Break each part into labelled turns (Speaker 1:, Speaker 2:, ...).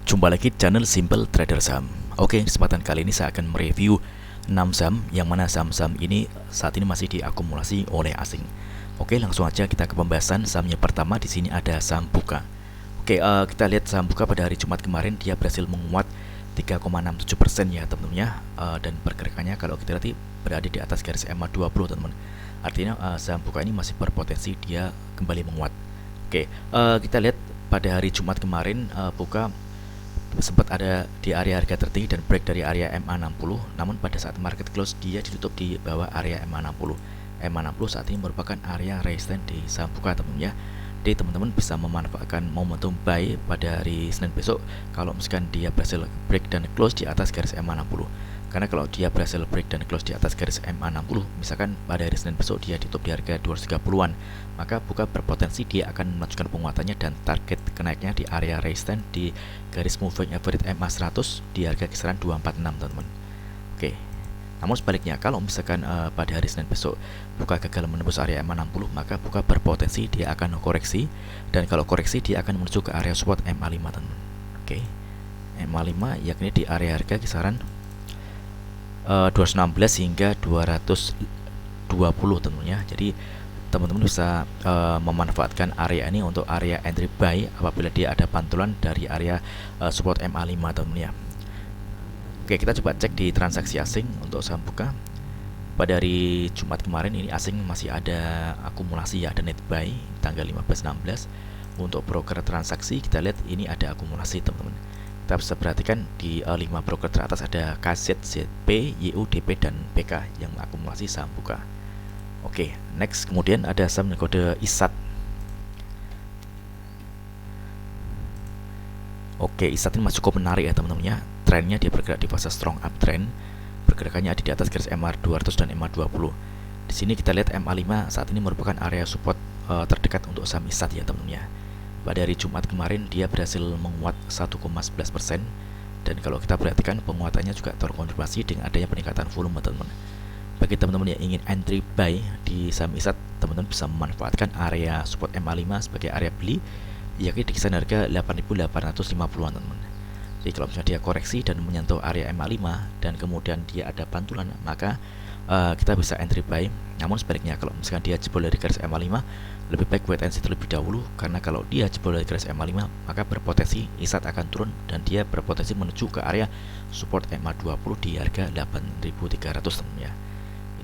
Speaker 1: Jumpa lagi di channel Simple Trader Saham. Oke, kesempatan kali ini saya akan mereview 6 saham yang mana saham-saham ini saat ini masih diakumulasi oleh asing. Oke, langsung aja kita ke pembahasan. Sahamnya pertama di sini ada saham Buka. Oke, kita lihat saham Buka pada hari Jumat kemarin dia berhasil menguat 3,67% ya teman-teman ya. Dan pergerakannya kalau kita lihat berada di atas garis EMA 20 teman-teman. Artinya saham Buka ini masih berpotensi dia kembali menguat. Oke, kita lihat pada hari Jumat kemarin Buka sempat ada di area harga tertinggi dan break dari area MA60, namun pada saat market close dia ditutup di bawah area MA60. MA60 saat ini merupakan area resistance di saham Buka teman-teman ya. Jadi teman-teman bisa memanfaatkan momentum buy pada hari Senin besok kalau misalkan dia berhasil break dan close di atas garis MA60. Karena kalau dia berhasil break dan close di atas garis MA60, misalkan pada hari Senin besok dia ditutup di harga 230-an, maka Buka berpotensi dia akan melanjutkan penguatannya dan target kenaiknya di area resistance di garis moving average MA100 di harga kisaran 246 teman-teman. Oke. Namun sebaliknya kalau misalkan pada hari Senin besok Buka gagal menembus area MA60, maka Buka berpotensi dia akan koreksi, dan kalau koreksi dia akan menuju ke area support MA5 teman-teman. Oke. MA5 yakni di area harga kisaran 216 hingga 220 teman-teman ya. Jadi teman-teman bisa memanfaatkan area ini untuk area entry buy apabila dia ada pantulan dari area support MA5 teman-teman ya. Oke, kita coba cek di transaksi asing untuk saham Buka. Pada hari Jumat kemarin ini asing masih ada akumulasi ya, ada net buy tanggal 15-16. Untuk broker transaksi kita lihat ini ada akumulasi teman-teman. Kita bisa perhatikan di 5 broker teratas ada KZ, ZP, YUDP, dan PK yang mengakumulasi saham Buka. Oke, next kemudian ada saham dengan kode ISAT. Oke, ISAT ini masih cukup menarik ya teman-teman ya. Trennya dia bergerak di fase strong uptrend. Pergerakannya ada di atas garis MA 200 dan MA 20. Di sini kita lihat MA5 saat ini merupakan area support terdekat untuk saham ISAT ya teman-teman ya. Pada hari Jumat kemarin dia berhasil menguat 1,11%, dan kalau kita perhatikan penguatannya juga terkonfirmasi dengan adanya peningkatan volume teman-teman. Bagi teman-teman yang ingin entry buy di saham ISAT, teman-teman bisa memanfaatkan area support MA5 sebagai area beli, yakni di kisaran harga 8.850-an teman-teman. Jadi kalau misalnya dia koreksi dan menyentuh area MA5 dan kemudian dia ada pantulan, maka kita bisa entry buy. Namun sebaliknya kalau misalkan dia jebol dari garis MA5, lebih baik wait and see terlebih dahulu, karena kalau dia jebol dari garis MA5 maka berpotensi ISAT akan turun dan dia berpotensi menuju ke area support MA20 di harga 8.300 teman ya.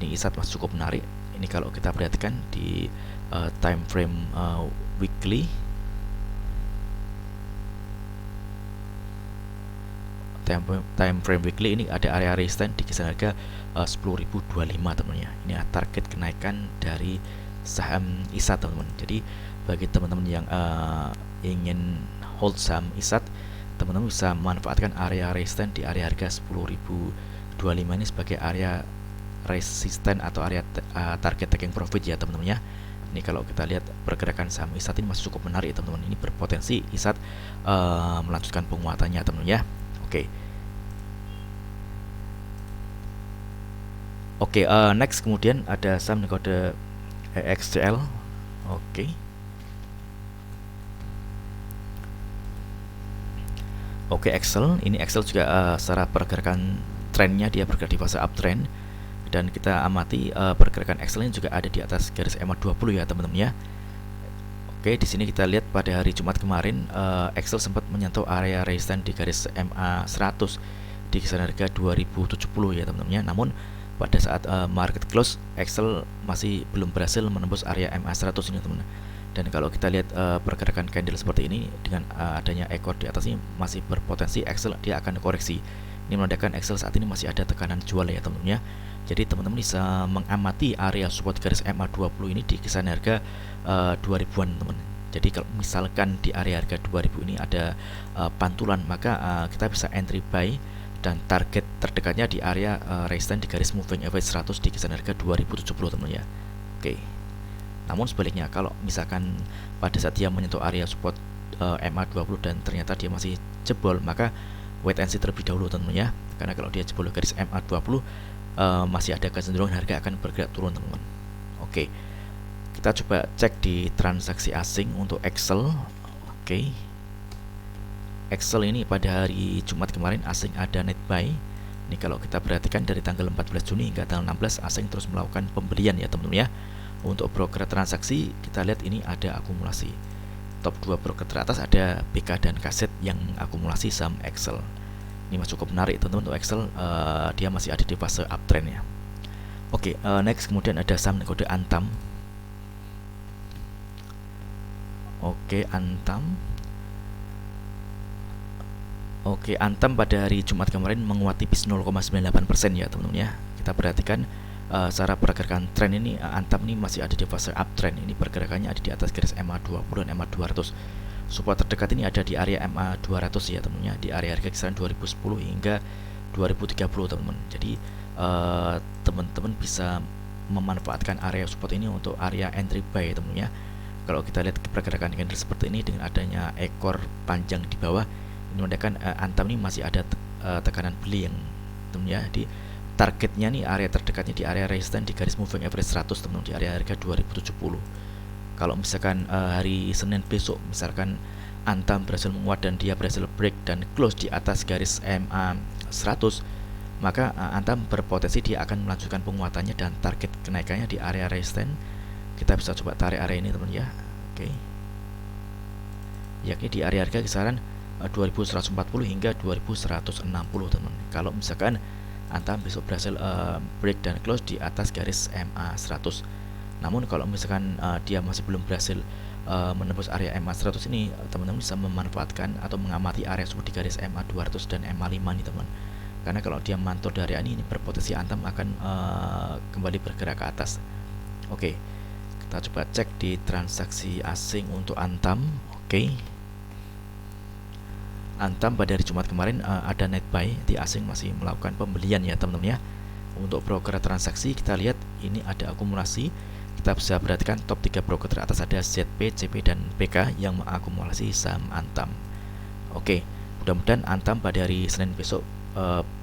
Speaker 1: Ini ISAT masih cukup menarik. Ini kalau kita perhatikan di time frame weekly, time frame weekly ini ada area resistance di kisaran harga 10.025 teman ya. Ini target kenaikan dari saham ISAT teman-teman. Jadi bagi teman-teman yang ingin hold saham ISAT, teman-teman bisa memanfaatkan area resistance di area harga 10.025 ini sebagai area resisten atau area target taking profit ya teman-teman ya. Ini kalau kita lihat pergerakan saham ISAT ini masih cukup menarik teman-teman. Ini berpotensi ISAT melanjutkan penguatannya teman-teman ya. Oke, next kemudian ada saham dengan kode EXCL. Oke, Excel. Ini Excel juga secara pergerakan trennya dia bergerak di fase uptrend, dan kita amati pergerakan Excel ini juga ada di atas garis MA20 ya teman-teman ya. Oke, di sini kita lihat pada hari Jumat kemarin Excel sempat menyentuh area resistance di garis MA100 di kisaran harga 2070 ya teman-teman ya. Namun pada saat market close, Excel masih belum berhasil menembus area MA100 ini teman-teman. Dan kalau kita lihat pergerakan candle seperti ini dengan adanya ekor di atas ini, masih berpotensi Excel dia akan koreksi. Ini menandakan Excel saat ini masih ada tekanan jual ya teman-teman ya. Jadi teman-teman bisa mengamati area support garis MA20 ini di kisaran harga 2000-an teman. Jadi kalau misalkan di area harga 2000 ini ada pantulan, maka kita bisa entry buy, dan target terdekatnya di area resistance di garis moving average 100 di kisaran harga 2070 teman ya. Oke. Namun sebaliknya kalau misalkan pada saat dia menyentuh area support MA20 dan ternyata dia masih jebol, maka wait and see terlebih dahulu teman ya. Karena kalau dia jebol garis MA20 masih ada kecenderungan harga akan bergerak turun teman-teman. Oke. Kita coba cek di transaksi asing untuk Excel. Oke. Excel ini pada hari Jumat kemarin asing ada net buy. Ini kalau kita perhatikan dari tanggal 14 Juni hingga tanggal 16 asing terus melakukan pembelian ya teman-teman ya. Untuk broker transaksi kita lihat ini ada akumulasi. Top 2 broker teratas ada BK dan Kaset yang akumulasi saham Excel. Ini masih cukup menarik teman-teman untuk Excel, dia masih ada di fase uptrend ya. Oke, next kemudian ada saham kode Antam. Oke, Antam. Oke, Antam pada hari Jumat kemarin menguat tipis 0,98% ya teman-teman ya. Kita perhatikan secara pergerakan tren ini, Antam ini masih ada di fase uptrend. Ini pergerakannya ada di atas garis MA20 dan MA200. Support terdekat ini ada di area MA200 ya teman-teman ya, di area harga kisaran 2010 hingga 2030 teman-teman. Jadi teman-teman bisa memanfaatkan area support ini untuk area entry buy ya teman-teman ya. Kalau kita lihat pergerakan candle seperti ini dengan adanya ekor panjang di bawah, ini menandakan Antam ini masih ada tekanan beli yang teman-teman ya. Di targetnya nih area terdekatnya di area resistance di garis moving average 100 teman-teman, di area harga 2070. Kalau misalkan hari Senin besok misalkan Antam berhasil menguat dan dia berhasil break dan close di atas garis MA 100, maka Antam berpotensi dia akan melanjutkan penguatannya dan target kenaikannya di area resistance. Kita bisa coba tarik area ini teman ya. Oke. Yakni di area harga kisaran 2140 hingga 2160 teman. Kalau misalkan Antam besok berhasil break dan close di atas garis MA 100. Namun kalau misalkan dia masih belum berhasil menembus area MA 100 ini, teman-teman bisa memanfaatkan atau mengamati area support di garis MA 200 dan MA 5 nih teman. Karena kalau dia mantul dari area ini berpotensi Antam akan kembali bergerak ke atas. Oke. Kita coba cek di transaksi asing untuk Antam. Oke. Antam pada hari Jumat kemarin ada net buy, di asing masih melakukan pembelian ya teman-teman ya. Untuk broker transaksi kita lihat ini ada akumulasi. Kita bisa perhatikan top 3 broker teratas ada ZP, CP dan PK yang mengakumulasi saham Antam. Oke, mudah-mudahan Antam pada hari Senin besok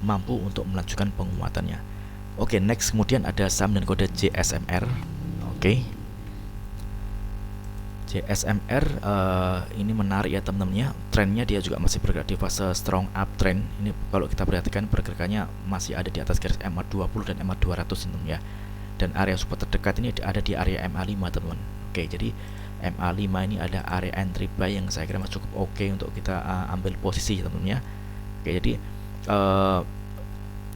Speaker 1: mampu untuk melanjutkan penguatannya. Oke, next kemudian ada saham dan kode JSMR. Oke. JSMR ini menarik ya teman-teman ya. Trennya dia juga masih bergerak di fase strong uptrend. Ini kalau kita perhatikan pergerakannya masih ada di atas garis MA20 dan MA200 teman-teman ya. Dan area support terdekat ini ada di area MA5 teman-teman. Oke, jadi MA5 ini ada area entry buy yang saya kira masih cukup oke untuk kita ambil posisi teman-teman ya. Oke, jadi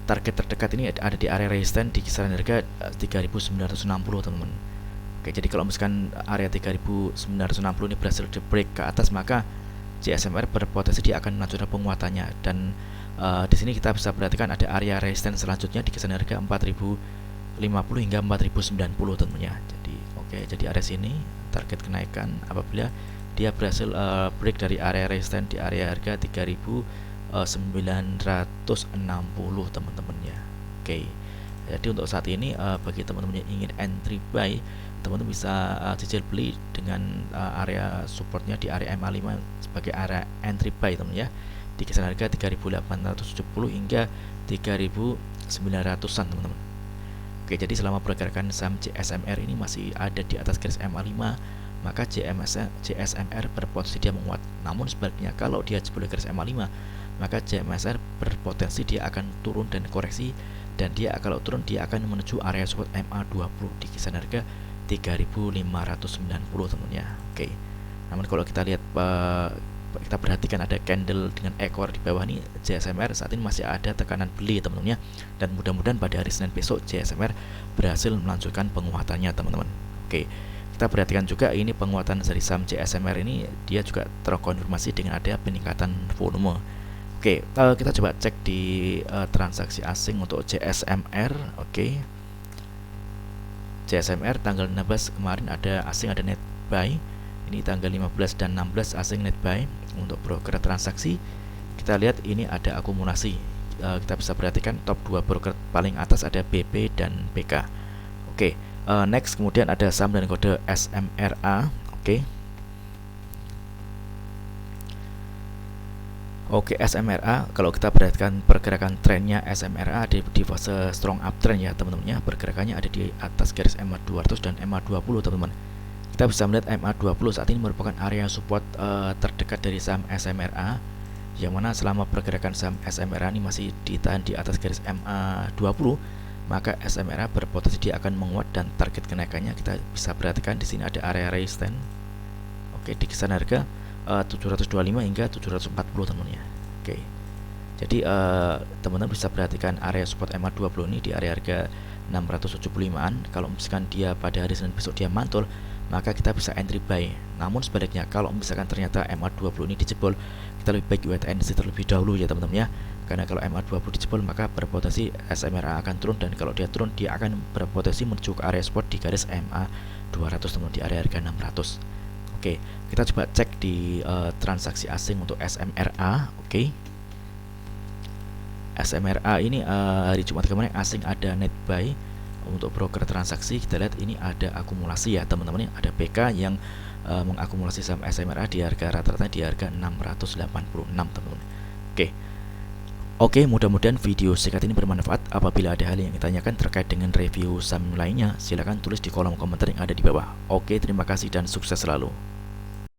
Speaker 1: target terdekat ini ada di area resistance di kisaran harga 3960 teman-teman. Oke, jadi kalau misalkan area 3960 ini berhasil di break ke atas, maka JSMR berpotensi dia akan melanjutkan penguatannya. Dan di sini kita bisa perhatikan ada area resistance selanjutnya di kisaran harga 4050 hingga 4090 tentunya. Jadi oke, jadi area sini target kenaikan apabila dia berhasil break dari area resistance di area harga 3960 teman-teman ya. Oke. Jadi untuk saat ini bagi teman-teman yang ingin entry buy, teman-teman bisa cicil beli dengan area supportnya di area MA5 sebagai area entry buy teman-teman ya, di kisaran harga 3870 hingga 3900-an teman-teman. Oke, jadi selama pergerakan saham JSMR ini masih ada di atas garis MA5, maka JSMR berpotensi dia menguat. Namun sebaliknya kalau dia jebol garis MA5, maka JSMR berpotensi dia akan turun dan koreksi, dan dia kalau turun dia akan menuju area support MA20 di kisaran harga 3590 teman ya. Oke. Namun kalau kita lihat kita perhatikan ada candle dengan ekor di bawah nih, JSMR saat ini masih ada tekanan beli teman-teman ya. Dan mudah-mudahan pada hari Senin besok JSMR berhasil melanjutkan penguatannya teman-teman. Oke. Kita perhatikan juga ini penguatan dari saham JSMR ini dia juga terkonfirmasi dengan ada peningkatan volume. Oke, kita coba cek di transaksi asing untuk JSMR. Oke. JSMR tanggal 16 kemarin ada asing ada net buy. Ini tanggal 15 dan 16 asing net buy. Untuk broker transaksi kita lihat ini ada akumulasi. Kita bisa perhatikan top 2 broker paling atas ada BP dan PK. Oke, next kemudian ada saham dan kode SMRA. Oke. Oke, SMRA kalau kita perhatikan pergerakan trennya SMRA ada di fase strong uptrend ya teman-teman ya. Pergerakannya ada di atas garis MA200 dan MA20 teman-teman. Kita bisa melihat MA20 saat ini merupakan area support terdekat dari saham SMRA. yang mana selama pergerakan saham SMRA ini masih ditahan di atas garis MA20, maka SMRA berpotensi dia akan menguat dan target kenaikannya kita bisa perhatikan di sini ada area resistance. Oke, di kisaran harga 725 hingga 740 teman ya. Oke. Jadi teman-teman bisa perhatikan area support MA20 ini di area harga 675-an. Kalau misalkan dia pada hari Senin besok dia mantul, maka kita bisa entry buy. Namun sebaliknya, kalau misalkan ternyata MA20 ini dijebol, kita lebih baik wait and see terlebih dahulu ya teman-teman ya. Karena kalau MA20 dijebol, maka berpotensi SMRA akan turun, dan kalau dia turun, dia akan berpotensi menuju ke area support di garis MA200 teman, di area harga 600. Oke, kita coba cek di transaksi asing untuk SMRA. Oke. SMRA ini hari Jumat kemarin asing ada net buy. Untuk broker transaksi kita lihat ini ada akumulasi ya teman-teman, ada PK yang mengakumulasi saham SMRA di harga rata-rata di harga 686 teman-teman. Oke, mudah-mudahan video singkat ini bermanfaat. Apabila ada hal yang ditanyakan terkait dengan review saham lainnya, silahkan tulis di kolom komentar yang ada di bawah. Oke, terima kasih dan sukses selalu.